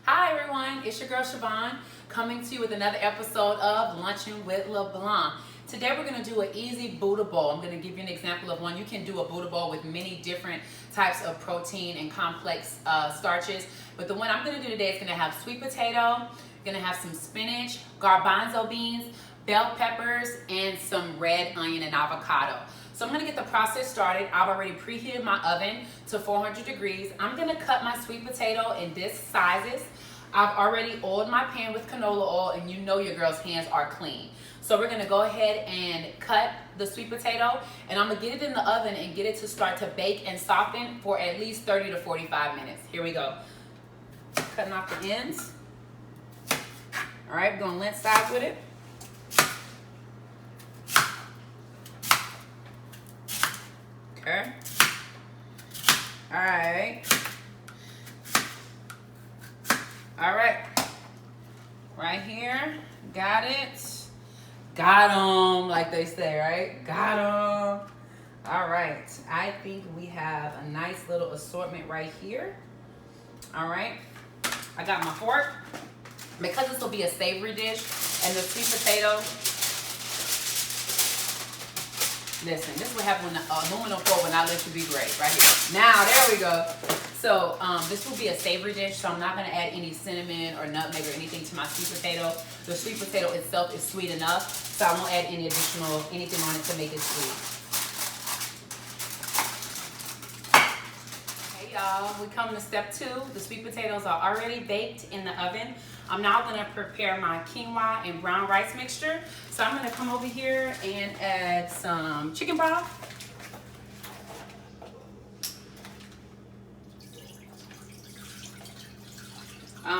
Hi everyone, it's your girl Siobhan coming to you with another episode of Luncheon with LeBlanc. Today we're going to do an easy Buddha bowl. I'm going to give you an example of one. You can do a Buddha bowl with many different types of protein and complex starches. But the one I'm going to do today is going to have sweet potato, going to have some spinach, garbanzo beans, bell peppers, and some red onion and avocado. So I'm going to get the process started. I've already preheated my oven to 400 degrees. I'm going to cut my sweet potato in disc sizes. I've already oiled my pan with canola oil, and you know your girl's hands are clean. So we're going to go ahead and cut the sweet potato, and I'm going to get it in the oven and get it to start to bake and soften for at least 30 to 45 minutes. Here we go. Cutting off the ends. All right, we're going to length size with it. Okay. All right. All right. Right here. Got it. Got 'em, like they say, right? Got 'em. All right. I think we have a nice little assortment right here. All right. I got my fork. Because this will be a savory dish and the sweet potato. Listen, this will have an aluminum foil will not let you be great, right here. Now, there we go. So, this will be a savory dish, so I'm not going to add any cinnamon or nutmeg or anything to my sweet potato. The sweet potato itself is sweet enough, so I won't add any additional, anything on it to make it sweet. Hey, y'all, we come to step 2. The sweet potatoes are already baked in the oven. I'm now going to prepare my quinoa and brown rice mixture. So I'm going to come over here and add some chicken broth.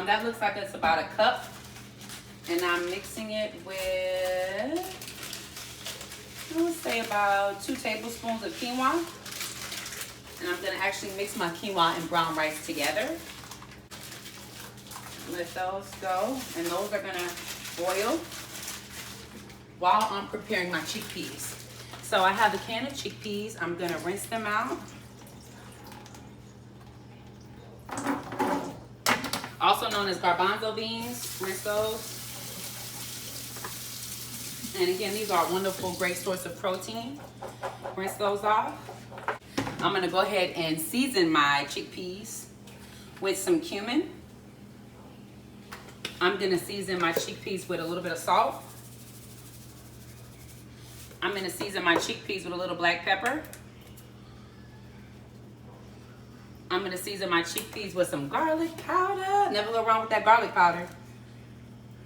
That looks like it's about a cup. And I'm mixing it with, I would say about 2 tablespoons of quinoa. And I'm going to actually mix my quinoa and brown rice together. Let those go, and those are gonna boil while I'm preparing my chickpeas. So I have a can of chickpeas. I'm gonna rinse them out. Also known as garbanzo beans, rinse those. And again, these are a wonderful, great source of protein. Rinse those off. I'm gonna go ahead and season my chickpeas with some cumin. I'm going to season my chickpeas with a little bit of salt. I'm going to season my chickpeas with a little black pepper. I'm going to season my chickpeas with some garlic powder. Never go wrong with that garlic powder.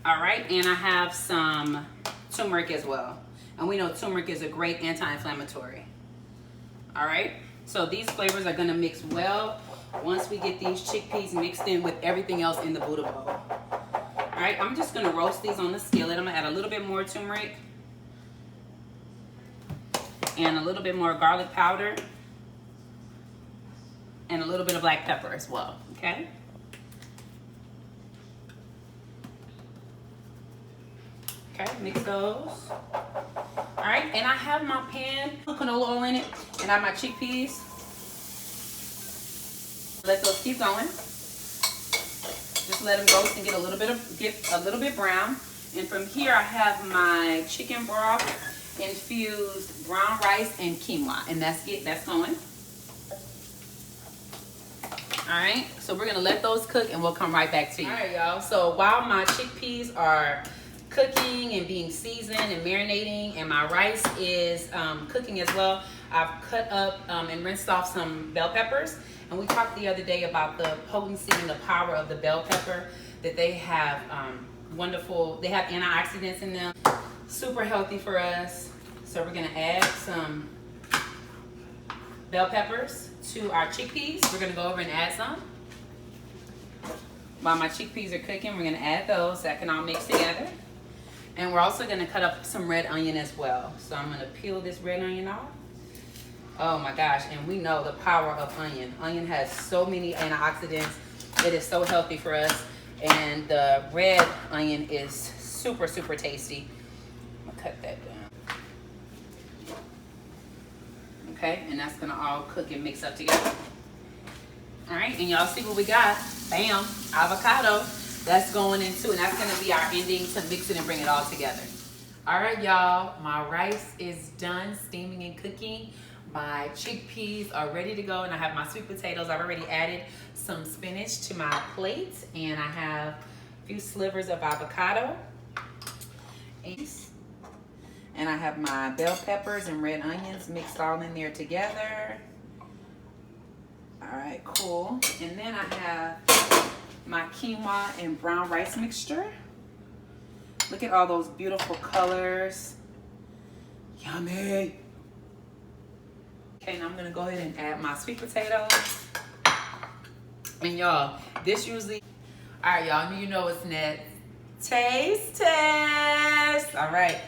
All right, and I have some turmeric as well. And we know turmeric is a great anti-inflammatory. All right, so these flavors are going to mix well once we get these chickpeas mixed in with everything else in the Buddha bowl. All right, I'm just gonna roast these on the skillet. I'm gonna add a little bit more turmeric and a little bit more garlic powder and a little bit of black pepper as well, okay? Okay, mix those. All right, and I have my pan, canola oil in it, and I have my chickpeas. Let those keep going. Just let them roast and get a little bit brown. And from here I have my chicken broth infused brown rice and quinoa, and that's it. That's going. All right. So we're gonna let those cook, and we'll come right back to you. All right, y'all. So while my chickpeas are cooking and being seasoned and marinating, and my rice is cooking as well, I've cut up and rinsed off some bell peppers. And we talked the other day about the potency and the power of the bell pepper, that they have they have antioxidants in them, super healthy for us. So we're gonna add some bell peppers to our chickpeas. We're gonna go over and add some. While my chickpeas are cooking, we're gonna add those so that can all mix together. And we're also gonna cut up some red onion as well. So I'm gonna peel this red onion off. Oh my gosh, and we know the power of onion. Onion has so many antioxidants. It is so healthy for us. And the red onion is super, super tasty. I'm gonna cut that down. Okay, and that's gonna all cook and mix up together. All right, and y'all see what we got. Bam, avocado. That's going into, and that's gonna be our ending to mix it and bring it all together. All right, y'all, my rice is done steaming and cooking. My chickpeas are ready to go, and I have my sweet potatoes. I've already added some spinach to my plate, and I have a few slivers of avocado. And I have my bell peppers and red onions mixed all in there together. All right, cool. And then I have my quinoa and brown rice mixture. Look at all those beautiful colors. Yummy. Okay, now I'm gonna go ahead and add my sweet potatoes. And y'all, this usually, all right, y'all, you know what's next. Taste test. All right.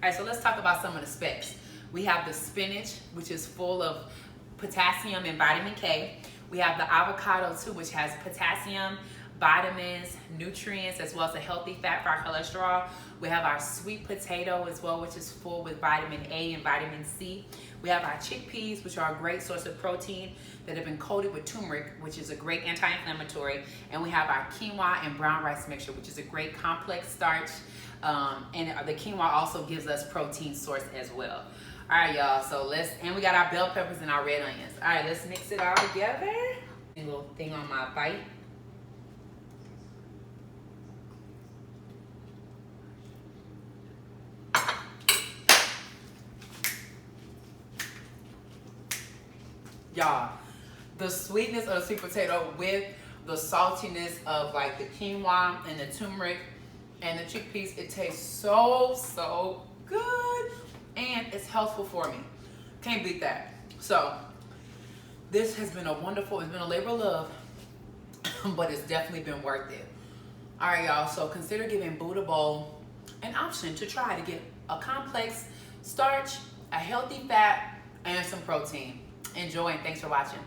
All right, so let's talk about some of the specs. We have the spinach, which is full of potassium and vitamin K. We have the avocado too, which has potassium, vitamins, nutrients, as well as a healthy fat for our cholesterol. We have our sweet potato as well, which is full with vitamin A and vitamin C. We have our chickpeas, which are a great source of protein that have been coated with turmeric, which is a great anti-inflammatory. And we have our quinoa and brown rice mixture, which is a great complex starch. And the quinoa also gives us protein source as well. All right, y'all, so and we got our bell peppers and our red onions. All right, let's mix it all together. A little thing on my bite. Y'all, the sweetness of the sweet potato with the saltiness of like the quinoa and the turmeric and the chickpeas, it tastes so good, and it's healthful for me. Can't beat that. So this has been it's been a labor of love, but it's definitely been worth it. All right, y'all, so consider giving Buddha Bowl an option to try to get a complex starch, a healthy fat, and some protein. Enjoy, and thanks for watching.